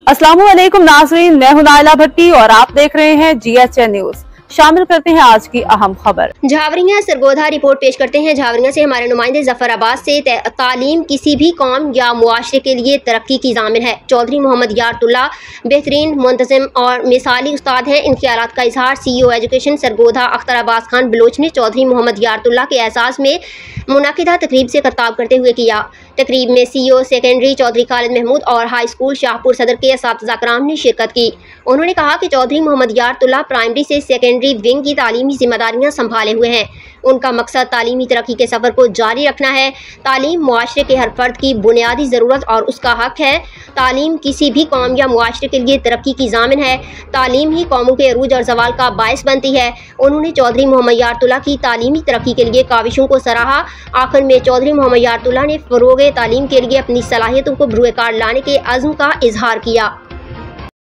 अस्सलामुअलैकुम नाज़रीन, मैं हूं नाइला भट्टी और आप देख रहे हैं GHN न्यूज। शामिल करते हैं आज की अहम खबर। झावरिया सरगोधा रिपोर्ट पेश करते हैं। झावरिया से हमारे नुमाइंदे जफर अब्बास से तालीम किसी भी कौम या मुआशरे के लिए तरक्की की ज़ामिन है। चौधरी मोहम्मद यारतुल्ला बेहतरीन, मुंतज़िम और मिसाली उस्ताद हैं। इन ख्यालात का इजहार CEO एजुकेशन सरगोधा अख्तर अब्बास खान बलोच ने चौधरी मोहम्मद यारतुल्ला के एहसास में मुनाकिदा तकरीब से खिताब करते हुए किया। तकरीब में CEO सेकेंडरी चौधरी खालिद महमूद और हाई स्कूल शाहपुर सदर के असातिज़ा कराम ने शिरकत की। उन्होंने कहा कि चौधरी मोहम्मद यारतुल्ला प्राइमरी से सेकेंडरी विंग की तालीमी जिम्मेदारियां संभाले हुए हैं। उनका मकसद तालीमी तरक्की के सफ़र को जारी रखना है। तालीम मुआशरे के हर फर्द की बुनियादी ज़रूरत और उसका हक है। तालीम किसी भी कौम या मुआशरे के लिए तरक्की की ज़ामिन है। तालीम ही कौमों के अरूज और जवाल का बायस बनती है। उन्होंने चौधरी मोहम्मद यारतुल्ला की तालीमी तरक्की के लिए काविशों को सराहा। आखिर में चौधरी मोहम्मद यारतुल्ला ने फ़रोग़ तालीम के लिए अपनी सलाहियतों को बरूए कार लाने के अज़्म का इजहार किया।